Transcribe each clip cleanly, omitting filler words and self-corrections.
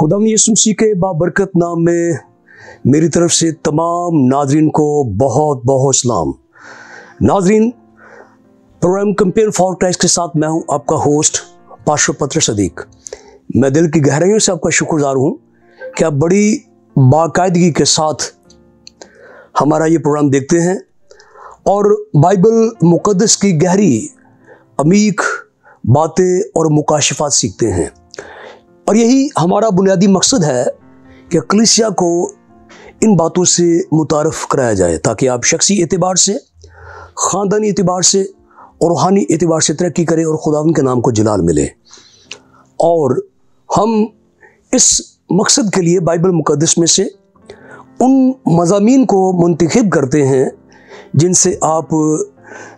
खुदावंद यीशु मसीह के बाबरकत नाम में मेरी तरफ से तमाम नाजरीन को बहुत बहुत सलाम। नाजरीन, प्रोग्राम कंपेयर फॉर क्राइस्ट के साथ मैं हूं आपका होस्ट पास्टर पत्रस सदीक। मैं दिल की गहराइयों से आपका शुक्रगुजार हूं कि आप बड़ी बाकायदगी के साथ हमारा ये प्रोग्राम देखते हैं और बाइबल मुकद्दस की गहरी अमीक बातें और मुकाशिफात सीखते हैं। और यही हमारा बुनियादी मकसद है कि कलीसिया को इन बातों से मुतारफ़ कराया जाए ताकि आप शख्सी एतबार से, ख़ानदानी एतबार से और रूहानी एतबार से तरक्की करें और खुदावंद के नाम को जलाल मिले। और हम इस मकसद के लिए बाइबल मुकद्दस में से उन मज़ामीन को मुंतखब करते हैं जिनसे आप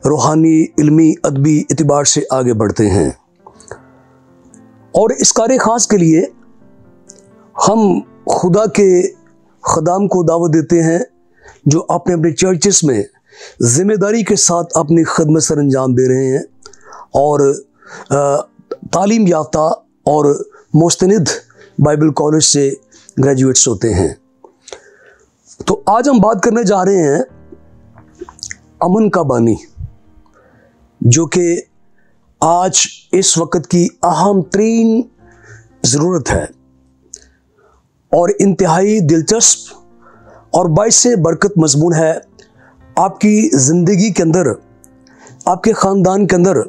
रूहानी, इल्मी, अदबी एतबार से आगे बढ़ते हैं। और इस कार्य ख़ास के लिए हम खुदा के ख़दाम को दावत देते हैं जो अपने अपने चर्चेस में ज़िम्मेदारी के साथ अपनी खिदमत सर अंजाम दे रहे हैं और तालीम याफ्ता और मुस्तनिद बाइबल कॉलेज से ग्रेजुएट्स होते हैं। तो आज हम बात करने जा रहे हैं अमन का बानी, जो कि आज इस वक्त की अहम तरीन ज़रूरत है और इंतहाई दिलचस्प और बाइस बरकत मज़मून है। आपकी ज़िंदगी के अंदर, आपके ख़ानदान के अंदर,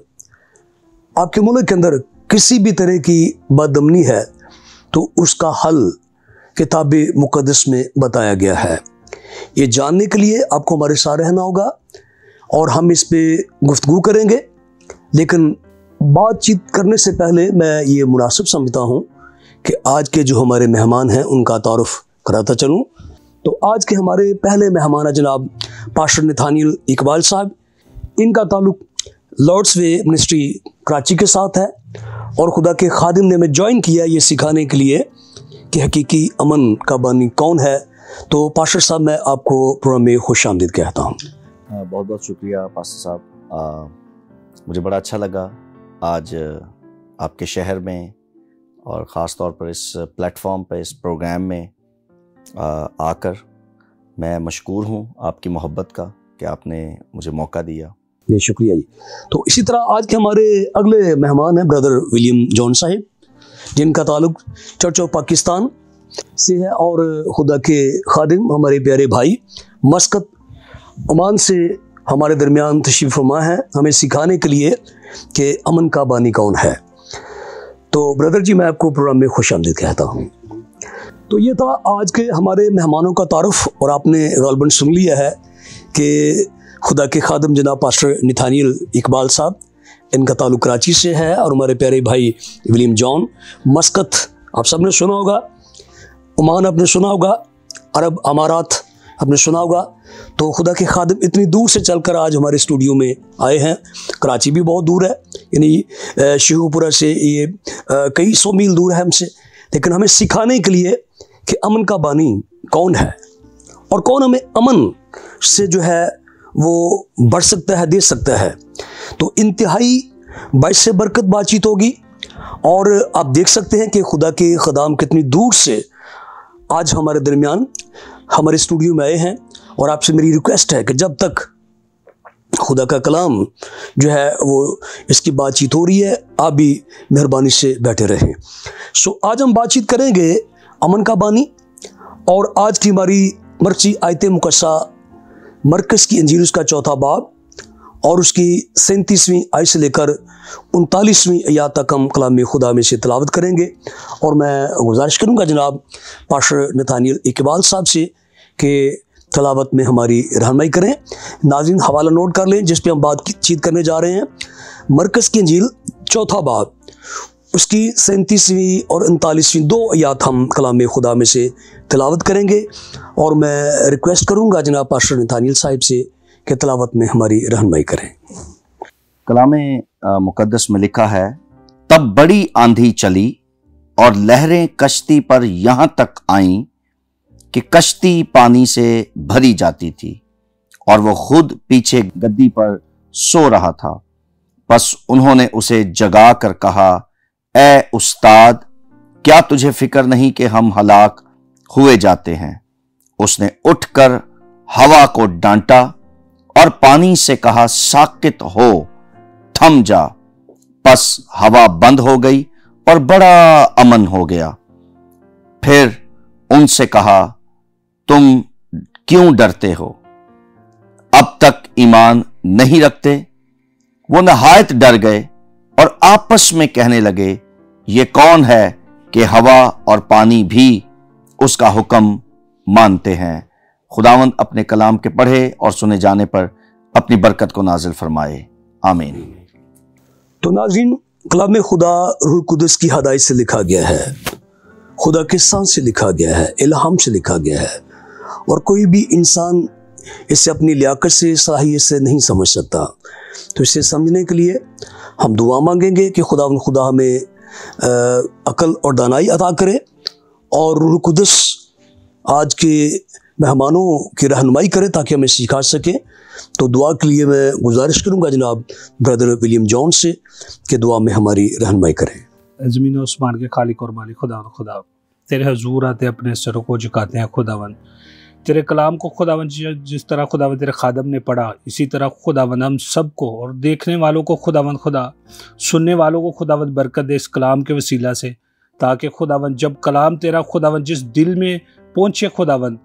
आपके मुल्क के अंदर किसी भी तरह की बदअमनी है तो उसका हल किताब मुक़द्दस में बताया गया है। ये जानने के लिए आपको हमारे साथ रहना होगा और हम इस पे गुफ्तगू करेंगे। लेकिन बातचीत करने से पहले मैं ये मुनासिब समझता हूँ कि आज के जो हमारे मेहमान हैं उनका तारुफ कराता चलूँ। तो आज के हमारे पहले मेहमान हैं जनाब पास्टर नथानियल इकबाल साहब। इनका ताल्लुक लॉर्ड्स वे मिनिस्ट्री कराची के साथ है और खुदा के खादिम ने हमें ज्वाइन किया ये सिखाने के लिए कि हकीकी अमन का बानी कौन है। तो पास्टर साहब, मैं आपको प्रोग्राम में खुश आमदीद कहता हूँ। बहुत बहुत शुक्रिया पास्टर साहब। मुझे बड़ा अच्छा लगा आज आपके शहर में और ख़ास तौर पर इस प्लेटफॉर्म पर, इस प्रोग्राम में आकर। मैं मशकूर हूँ आपकी मोहब्बत का कि आपने मुझे मौका दिया। जी शुक्रिया जी। तो इसी तरह आज के हमारे अगले मेहमान हैं ब्रदर विलियम जॉन साहिब, जिनका ताल्लुक चर्च ऑफ पाकिस्तान से है और खुदा के खादिम हमारे प्यारे भाई मस्कत ओमान से हमारे दरमियान तशरीफ़ फरमा है हमें सिखाने के लिए कि अमन का बानी कौन है। तो ब्रदर जी, मैं आपको प्रोग्राम में खुश आमदीद कहता हूँ। तो ये था आज के हमारे मेहमानों का तारुफ और आपने ग़ालिबन सुन लिया है कि खुदा के खादिम जनाब पास्टर नथानियल इकबाल साहब, इनका ताल्लुक कराची से है और हमारे प्यारे भाई विलियम जॉन मस्कत आप सब ने सुना होगा, ओमान आपने सुना होगा, अरब अमारात आपने सुना होगा। तो खुदा के खादिम इतनी दूर से चलकर आज हमारे स्टूडियो में आए हैं। कराची भी बहुत दूर है, यानी शेखुपुरा से ये कई सौ मील दूर है हमसे, लेकिन हमें सिखाने के लिए कि अमन का बानी कौन है और कौन हमें अमन से जो है वो बढ़ सकता है, दे सकता है। तो इंतहाई बाइस बरकत बातचीत होगी और आप देख सकते हैं कि खुदा के ख़दाम कितनी दूर से आज हमारे दरमियान हमारे स्टूडियो में आए हैं। और आपसे मेरी रिक्वेस्ट है कि जब तक खुदा का कलाम जो है वो इसकी बातचीत हो रही है, आप भी मेहरबानी से बैठे रहें। सो आज हम बातचीत करेंगे अमन का बानी और आज की हमारी मरकज़ी आयत मुकद्दसा मरकज़ की इंजील उसका 4था बाब और उसकी 37वीं आयत से लेकर 39वीं आयत तक हम कलाम खुदा में से तिलावत करेंगे। और मैं गुजारिश करूँगा जनाब पास्टर नथानियल इकबाल साहब से कि तिलावत में हमारी रहनुमाई करें। नाज़रीन हवाला नोट कर लें जिस पे हम बातचीत करने जा रहे हैं। मरकज़ की इंजील 4था बाब उसकी 37वीं और 39वीं 2 आयत हम कलाम खुदा में से तिलावत करेंगे। और मैं रिक्वेस्ट करूँगा जनाब पास्टर नथानियल साहिब से कि तिलावत में हमारी रहनुमाई करें। कलाम मुकद्दस में लिखा है, तब बड़ी आंधी चली और लहरें कश्ती पर यहाँ तक आईं कि कश्ती पानी से भरी जाती थी और वो खुद पीछे गद्दी पर सो रहा था। बस उन्होंने उसे जगा कर कहा, ए उस्ताद, क्या तुझे फिक्र नहीं कि हम हलाक हुए जाते हैं? उसने उठकर हवा को डांटा और पानी से कहा, साकित हो, थम जा। बस हवा बंद हो गई और बड़ा अमन हो गया। फिर उनसे कहा, तुम क्यों डरते हो? अब तक ईमान नहीं रखते? वो नहायत डर गए और आपस में कहने लगे, ये कौन है कि हवा और पानी भी उसका हुक्म मानते हैं। खुदावंद अपने कलाम के पढ़े और सुने जाने पर अपनी बरकत को नाजिल फरमाए। आमीन। तो नाज़रीन, कलाम खुदा रूह कुदस की हदायत से लिखा गया है, खुदा के सांस से लिखा गया है, इल्हाम से लिखा गया है, और कोई भी इंसान इसे अपनी लियाकत से, सलाहियत से नहीं समझ सकता। तो इसे समझने के लिए हम दुआ मांगेंगे कि खुदा हमें अकल और दानाई अता करे और रूह कुदस आज के मेहमानों की रहनुमाई करे ताकि हमें सिखा सके। तो दुआ के लिए मैं गुजारिश करूंगा जनाब ब्रदर विलियम जॉन से कि दुआ में हमारी रहनुमाई करें। ज़मीन और आसमान के खालिक और मालिक खुदा तेरे हजूर आते अपने सरों को झुकाते हैं खुदावन। तेरे कलाम को खुदावन जिस तरह खुदावन तेरे खादम ने पढ़ा, इसी तरह खुदावन हम सबको और देखने वालों को खुदावन खुदा सुनने वालों को खुदावन बरकत दे इस कलाम के वसीला से, ताकि खुदावन जब कलाम तेरा खुदावन जिस दिल में पहुँचे खुदावन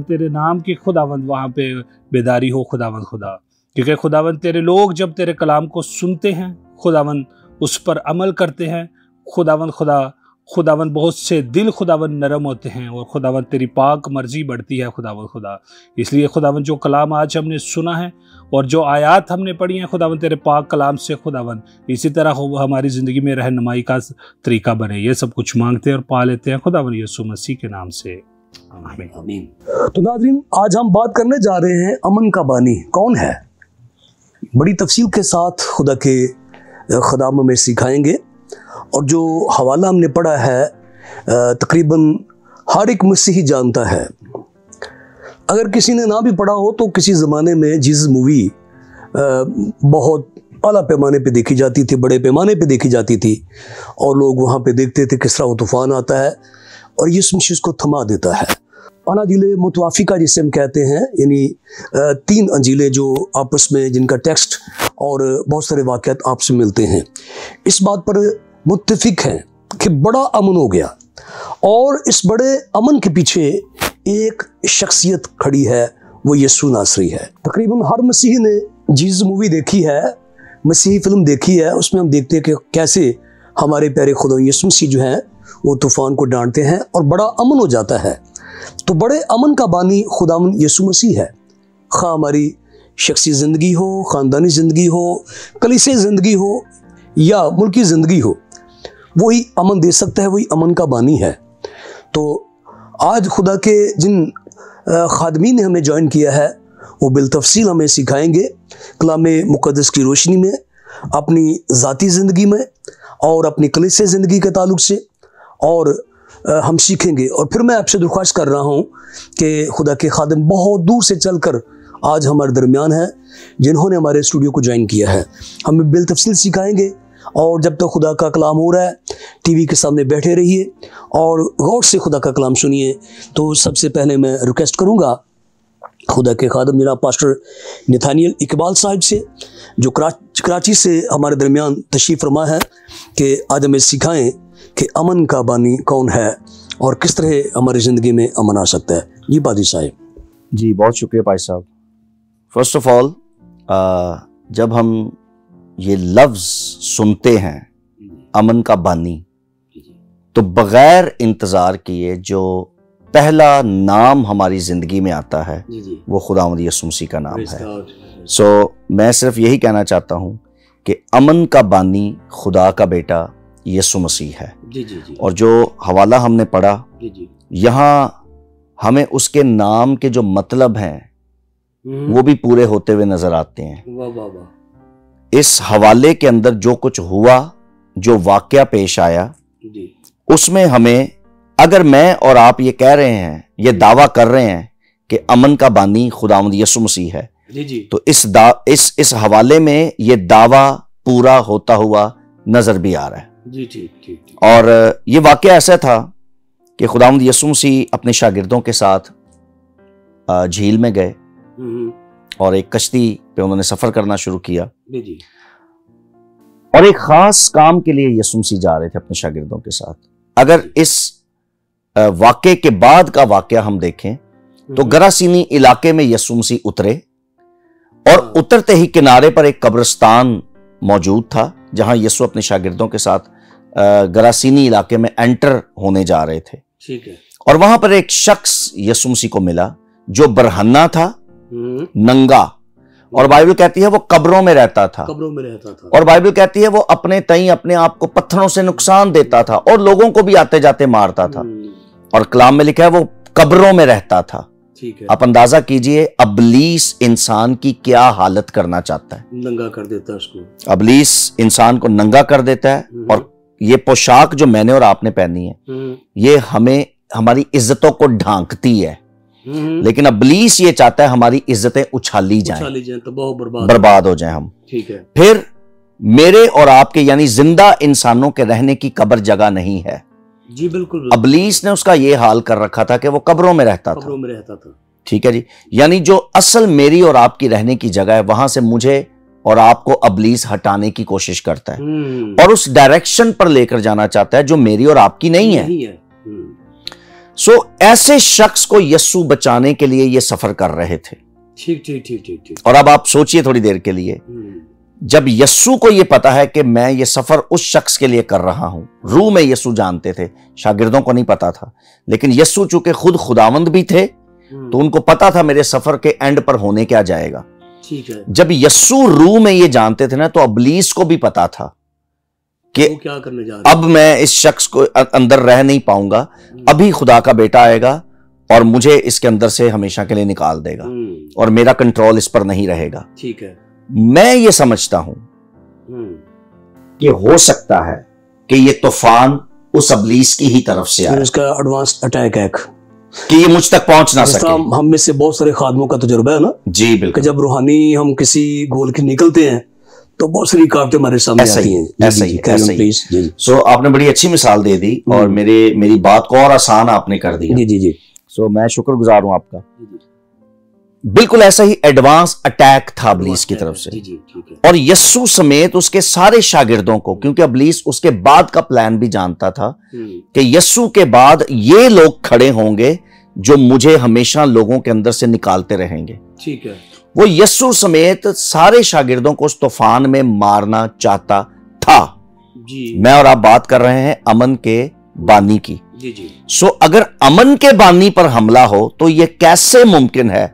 तेरे नाम की खुदावन वहाँ पे बेदारी हो खुदावन खुदा। क्योंकि खुदावन तेरे लोग जब तेरे कलाम को सुनते हैं खुदावन उस पर अमल करते हैं खुदावन बहुत से दिल खुदावन नरम होते हैं और खुदावन तेरी पाक मर्जी बढ़ती है खुदावन खुदा। इसलिए खुदावन जो कलाम आज हमने सुना है और जो आयात हमने पढ़ी हैं खुदावन तेरे पाक कलाम से खुदावन इसी तरह हमारी ज़िंदगी में रहनुमाई का तरीका बने। ये सब कुछ मांगते हैं और पा लेते हैं खुदावन यीशु मसीह के नाम से, आमीन। तो नाज़रीन, आज हम बात करने जा रहे हैं अमन का बानी कौन है। बड़ी तफसील के साथ खुदा के खदाम में सिखाएंगे और जो हवाला हमने पढ़ा है तकरीबन हर एक मसीही जानता है। अगर किसी ने ना भी पढ़ा हो तो किसी ज़माने में जीसस मूवी बहुत आला पैमाने पे देखी जाती थी, बड़े पैमाने पे देखी जाती थी और लोग वहाँ पे देखते थे किस तरह वो तूफ़ान आता है और यीशु मसीह को थमा देता है। अनाजिले मुतवाफिका जिसे हम कहते हैं, यानी 3 अंजीलें जो आपस में जिनका टेक्स्ट और बहुत सारे वाक़यात आपसे मिलते हैं, इस बात पर मुत्तफिक हैं कि बड़ा अमन हो गया और इस बड़े अमन के पीछे एक शख्सियत खड़ी है, वो यीशु नासरी है। तकरीबन हर मसीही ने जीसस मूवी देखी है, मसीही फिल्म देखी है। उसमें हम देखते हैं कि कैसे हमारे प्यारे खुदा यीशु मसीह जो हैं वो तूफ़ान को डांटते हैं और बड़ा अमन हो जाता है। तो बड़े अमन का बानी खुदावन यीशु मसीह है। खा हमारी शख्सी ज़िंदगी हो, ख़ानदानी ज़िंदगी हो, कलीसिया ज़िंदगी हो या मुल्की ज़िंदगी हो, वही अमन दे सकता है, वही अमन का बानी है। तो आज खुदा के जिन खादमीन ने हमें ज्वाइन किया है वो बिलतफसील हमें सिखाएंगे कलाम मुक़द्दस की रोशनी में, अपनी ज़ाती ज़िंदगी में और अपनी कलीसिया ज़िंदगी के ताल्लुक़ से, और हम सीखेंगे। और फिर मैं आपसे दरख्वास्त कर रहा हूँ कि खुदा के खादिम बहुत दूर से चलकर आज हमारे दरमियान हैं जिन्होंने हमारे स्टूडियो को ज्वाइन किया है। हमें बिलतफसील सिखाएंगे और जब तक खुदा का कलाम हो रहा है टीवी के सामने बैठे रहिए और गौर से खुदा का कलाम सुनिए। तो सबसे पहले मैं रिक्वेस्ट करूँगा खुदा के खादिम जनाब पास्टर नथानियल इकबाल साहब से, जो कराची से हमारे दरमियान तशरीफ़ फरमा है, कि आज हमें सिखाएँ कि अमन का बानी कौन है और किस तरह हमारी ज़िंदगी में अमन आ सकता है। जी पादी साहब। जी बहुत शुक्रिया भाई साहब। फर्स्ट ऑफ ऑल जब हम ये लफ्ज़ सुनते हैं अमन का बानी, तो बग़ैर इंतज़ार किए जो पहला नाम हमारी ज़िंदगी में आता है वो खुदावंद यीशु मसीह का नाम है। सो मैं सिर्फ यही कहना चाहता हूँ कि अमन का बानी खुदा का बेटा यीशु मसीह है। और जो हवाला हमने पढ़ा यहाँ हमें उसके नाम के जो मतलब हैं वो भी पूरे होते हुए नजर आते हैं। इस हवाले के अंदर जो कुछ हुआ, जो वाकया पेश आया, उसमें हमें, अगर मैं और आप ये कह रहे हैं, ये दावा कर रहे हैं कि अमन का बानी खुदावंद यीशु मसीह है, तो इस हवाले में ये दावा पूरा होता हुआ नजर भी आ रहा है। जी जी जी। और ये वाकया ऐसा था कि खुदावंद यीशु मसीह अपने शागिर्दों के साथ झील में गए और एक कश्ती पे उन्होंने सफर करना शुरू किया जी जी। और एक खास काम के लिए यीशु मसीह जा रहे थे अपने शागिर्दों के साथ। अगर इस वाकये के बाद का वाकया हम देखें तो गरासीनी इलाके में यीशु मसीह उतरे और उतरते ही किनारे पर एक कब्रिस्तान मौजूद था जहां यीशु अपने शागिर्दों के साथ गरासीनी इलाके में एंटर होने जा रहे थे। ठीक है। और वहां पर एक शख्स यीशु मसीह को मिला जो बरहन्ना था, नंगा, और बाइबल कहती है वो कब्रों में रहता था। कब्रों में रहता था। और बाइबल कहती है वो अपने तई अपने आप को पत्थरों से नुकसान देता था और लोगों को भी आते जाते मारता था। और कलाम में लिखा है वो कब्रों में रहता था। ठीक है। आप अंदाजा कीजिए अबलीस इंसान की क्या हालत करना चाहता है। नंगा कर देता है उसको। अबलीस इंसान को नंगा कर देता है। और ये पोशाक जो मैंने और आपने पहनी है ये हमें हमारी इज्जतों को ढांकती है, लेकिन अबलीस ये चाहता है हमारी इज्जतें उछाली जाएं तो बहुत बर्बाद हो जाएं हम। ठीक है। फिर मेरे और आपके यानी जिंदा इंसानों के रहने की कब्र जगह नहीं है। जी बिल्कुल। अबलीस ने उसका ये हाल कर रखा था कि वो कब्रों में रहता था। ठीक है जी। यानी जो असल मेरी और आपकी रहने की जगह है वहां से मुझे और आपको अबलीस हटाने की कोशिश करता है और उस डायरेक्शन पर लेकर जाना चाहता है जो मेरी और आपकी नहीं है। सो ऐसे शख्स को यस्सु बचाने के लिए ये सफर कर रहे थे। ठीक ठीक ठीक ठीक ठीक। और अब आप सोचिए थोड़ी देर के लिए, जब यस्सु को ये पता है कि मैं ये सफर उस शख्स के लिए कर रहा हूं, रूह में यस्सु जानते थे, शागिर्दों को नहीं पता था, लेकिन यस्सु चूंकि खुद खुदावंद भी थे तो उनको पता था मेरे सफर के एंड पर होने क्या जाएगा। ठीक है। जब यस्सु रूह में ये जानते थे ना तो अबलीस को भी पता था कि क्या करने जा रहे अब मैं इस शख्स को अंदर रह नहीं पाऊंगा, अभी खुदा का बेटा आएगा और मुझे इसके अंदर से हमेशा के लिए निकाल देगा और मेरा कंट्रोल इस पर नहीं रहेगा। ठीक है। मैं ये समझता हूं कि हो सकता है कि ये तूफान उस अबलीस की ही तरफ से आए, इसका एडवांस अटैक है कि ये मुझ तक पहुंच ना सके। हम में से बहुत सारे खादमों का तजुर्बा है ना जी बिल्कुल। जब रूहानी हम किसी गोल के निकलते हैं तो बहुत सारी रुकावटें हमारे सामने आती हैं। ऐसा ही। सो आपने बड़ी अच्छी मिसाल दे दी और मेरी बात को और आसान आपने कर दी। जी जी जी। सो मैं शुक्रगुजार हूं आपका। बिल्कुल ऐसा ही एडवांस अटैक था अबलीस की तरफ से। जी, और यस्सु समेत उसके सारे शागिर्दों को, क्योंकि अबलीस उसके बाद का प्लान भी जानता था कि यस्सु के बाद ये लोग खड़े होंगे जो मुझे हमेशा लोगों के अंदर से निकालते रहेंगे। ठीक है। वो यस्सु समेत सारे शागिर्दों को उस तूफान में मारना चाहता था। जी। मैं और आप बात कर रहे हैं अमन के बानी की। जी जी। सो अगर अमन के बानी पर हमला हो तो यह कैसे मुमकिन है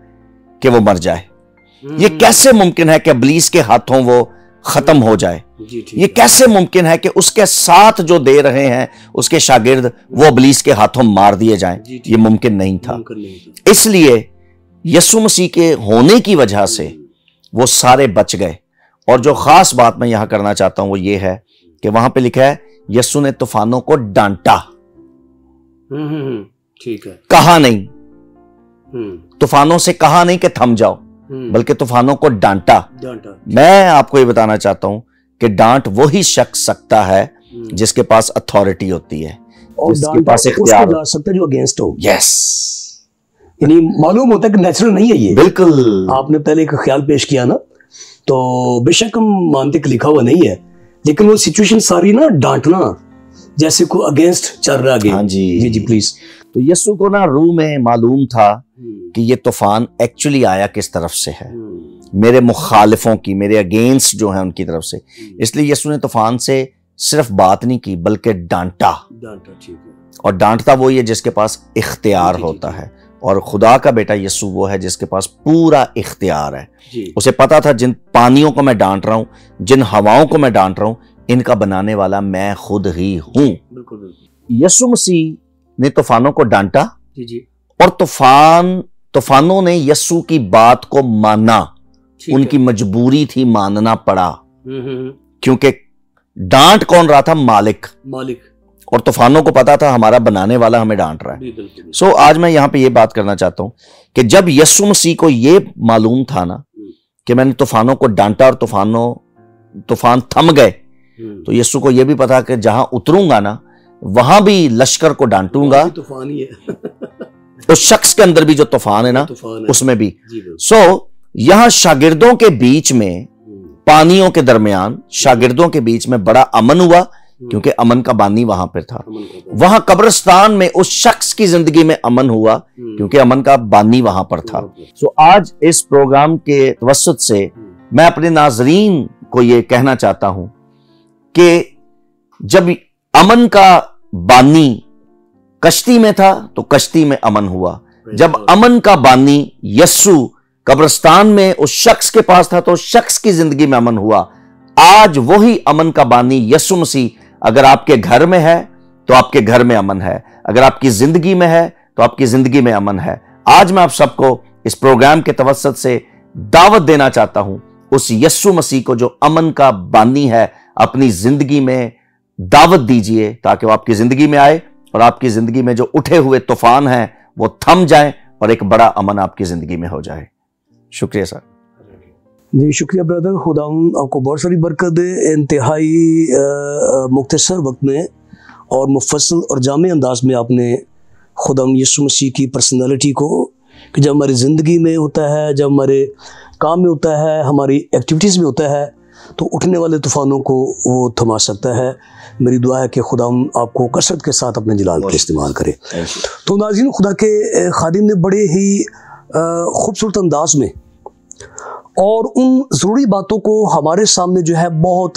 कि वो मर जाए? ये कैसे मुमकिन है कि अबलीस के हाथों वो खत्म हो जाए? ये कैसे मुमकिन है कि उसके साथ जो दे रहे हैं उसके शागिर्द वो अबलीस के हाथों मार दिए जाएं? ये मुमकिन नहीं था। इसलिए यीशु मसीह के होने की वजह से वो सारे बच गए। और जो खास बात मैं यहां करना चाहता हूं वो ये है कि वहां पे लिखा है यीशु ने तूफानों को डांटा। ठीक है। कहा नहीं, तूफानों से कहा नहीं कि थम जाओ, बल्कि तूफानों को डांटा। मैं आपको ये बताना चाहता हूं कि डांट वही शख्स सकता है जिसके पास अथॉरिटी होती है, जिसके पास इख्तियार हो सकता है जो अगेंस्ट हो। यस। यानी मालूम होता है कि नेचुरल नहीं है ये। बिल्कुल। आपने पहले एक ख्याल पेश किया ना, तो बेशक हम मानते कि लिखा हुआ नहीं है, लेकिन वो सिचुएशन सारी ना डांटना जैसे को अगेंस्ट चल रहा है। हाँ जी जी जी प्लीज। तो यीशु को ना रूह में मालूम था कि ये तूफान एक्चुअली आया किस तरफ से है, मेरे मुखालिफों की, मेरे अगेंस्ट जो है उनकी तरफ से। इसलिए यीशु ने तूफान से सिर्फ बात नहीं की बल्कि डांटा। ठीक है। और डांटता वही है जिसके पास इख्तियार होता है, और खुदा का बेटा यीशु वो है जिसके पास पूरा इख्तियार है। उसे पता था जिन पानियों को मैं डांट रहा हूं, जिन हवाओं को मैं डांट रहा हूं, इनका बनाने वाला मैं खुद ही हूं। यीशु मसीह ने तूफानों को डांटा और तूफानों ने यीशु की बात को माना। उनकी मजबूरी थी, मानना पड़ा, क्योंकि डांट कौन रहा था? मालिक। और तूफानों को पता था हमारा बनाने वाला हमें डांट रहा है। सो आज मैं यहां पे ये बात करना चाहता हूं कि जब यीशु मसीह को ये मालूम था ना कि मैंने तूफानों को डांटा और तूफान थम गए, तो यीशु को यह भी पता कि जहां उतरूंगा ना वहां भी लश्कर को डांटूंगा, तूफान ही है। उस शख्स के अंदर भी जो तूफान है ना तूफान है। उसमें भी। जी बिल्कुल। सो यहां शागिर्दों के बीच में, पानियों के दरमियान शागिर्दों के बीच में बड़ा अमन हुआ, क्योंकि अमन का बानी वहां पर था। वहां कब्रिस्तान में उस शख्स की जिंदगी में अमन हुआ, क्योंकि अमन का बानी वहां पर था। सो आज इस प्रोग्राम के तवस्सुत से मैं अपने नाजरीन को यह कहना चाहता हूं कि जब अमन का बानी कश्ती में था तो कश्ती में अमन हुआ, जब अमन का बानी यस्सु कब्रिस्तान में उस शख्स के पास था तो उस शख्स की जिंदगी में अमन हुआ। आज वही अमन का बानी यस्सु मसीह अगर आपके घर में है तो आपके घर में अमन है, अगर आपकी जिंदगी में है तो आपकी जिंदगी में अमन है। आज मैं आप सबको इस प्रोग्राम के तवस्सुत से दावत देना चाहता हूं उस यस्सु मसीह को जो अमन का बानी है, अपनी जिंदगी में दावत दीजिए ताकि वो आपकी जिंदगी में आए और आपकी जिंदगी में जो उठे हुए तूफान हैं वो थम जाएं और एक बड़ा अमन आपकी जिंदगी में हो जाए। शुक्रिया सर। जी शुक्रिया ब्रदर, खुदा आपको बहुत सारी बरकत दे। इंतहाई मुख्तसर वक्त में और मुफस्सल और जामे अंदाज में आपने खुदा यीशु मसीह की पर्सनालिटी को, कि जब हमारी ज़िंदगी में होता है, जब हमारे काम में होता है, हमारी एक्टिविटीज़ में होता है, तो उठने वाले तूफ़ानों को वो थमा सकता है। मेरी दुआ है कि खुदा आपको कसरत के साथ अपने जलाल का इस्तेमाल करे। तो नाज़रीन, खुदा के खादिम ने बड़े ही खूबसूरत अंदाज में और उन ज़रूरी बातों को हमारे सामने जो है बहुत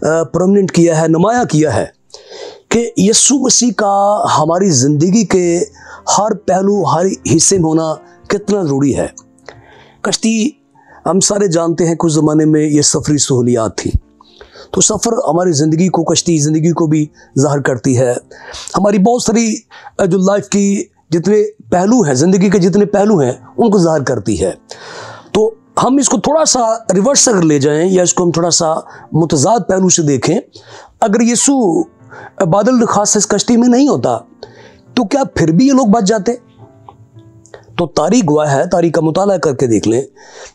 परमानेंट किया है, नुमाया किया है कि यीशु मसीह का हमारी ज़िंदगी के हर पहलू, हर हिस्से में होना कितना ज़रूरी है। कश्ती हम सारे जानते हैं, कुछ ज़माने में ये सफरी सहूलियात थी, तो सफ़र हमारी ज़िंदगी को, कश्ती ज़िंदगी को भी ज़ाहिर करती है। हमारी बहुत सारी जो लाइफ की जितने पहलू हैं, ज़िंदगी के जितने पहलू हैं, उनको ज़ाहिर करती है। तो हम इसको थोड़ा सा रिवर्स अगर ले जाएं या इसको हम थोड़ा सा मुतज़ाद पहलू से देखें, अगर यीशु बादल खास इस कश्ती में नहीं होता तो क्या फिर भी ये लोग बच जाते? तो तारीख गवाह है, तारीख का मुताला करके देख लें,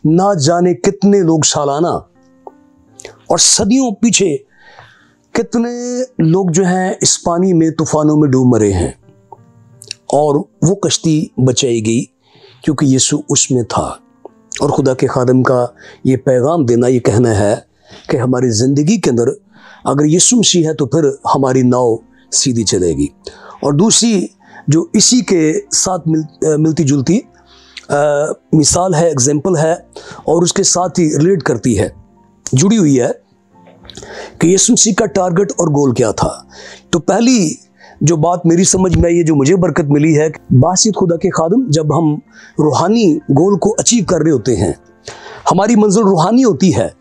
ना जाने कितने लोग सालाना और सदियों पीछे कितने लोग जो हैं इस पानी में, तूफानों में डूब मरे हैं, और वो कश्ती बचाई गई क्योंकि यीशु उसमें था। और खुदा के खादिम का ये पैगाम देना, ये कहना है कि हमारी ज़िंदगी के अंदर अगर यीशु मसीह है तो फिर हमारी नाव सीधी चलेगी। और दूसरी जो इसी के साथ मिलती जुलती मिसाल है, एग्जाम्पल है, और उसके साथ ही रिलेट करती है, जुड़ी हुई है कि यीशु मसीह का टारगेट और गोल क्या था। तो पहली जो बात मेरी समझ में आई है, जो मुझे बरकत मिली है, बासित खुदा के खादिम जब हम रूहानी गोल को अचीव कर रहे होते हैं, हमारी मंजिल रूहानी होती है,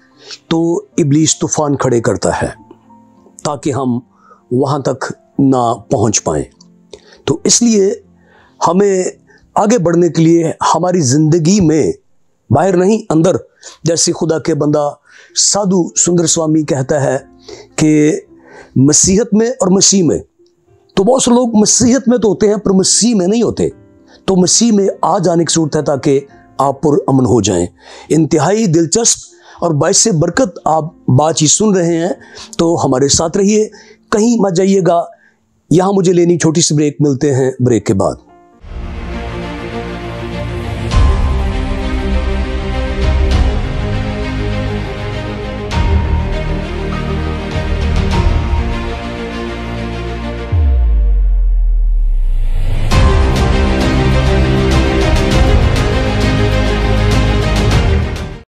तो इब्लीस तूफान खड़े करता है ताकि हम वहाँ तक ना पहुँच पाएँ। तो इसलिए हमें आगे बढ़ने के लिए हमारी ज़िंदगी में, बाहर नहीं अंदर, जैसे खुदा के बंदा साधु सुंदर स्वामी कहता है कि मसीहत में और मसीह में, तो बहुत से लोग मसीहत में तो होते हैं पर मसीह में नहीं होते। तो मसीह में आ जाने की जरूरत है ताकि आप पर अमन हो जाएं। इंतहाई दिलचस्प और बाइस से बरकत आप बातचीत सुन रहे हैं, तो हमारे साथ रहिए, कहीं मत जाइएगा। यहाँ मुझे लेनी छोटी सी ब्रेक, मिलते हैं ब्रेक के बाद।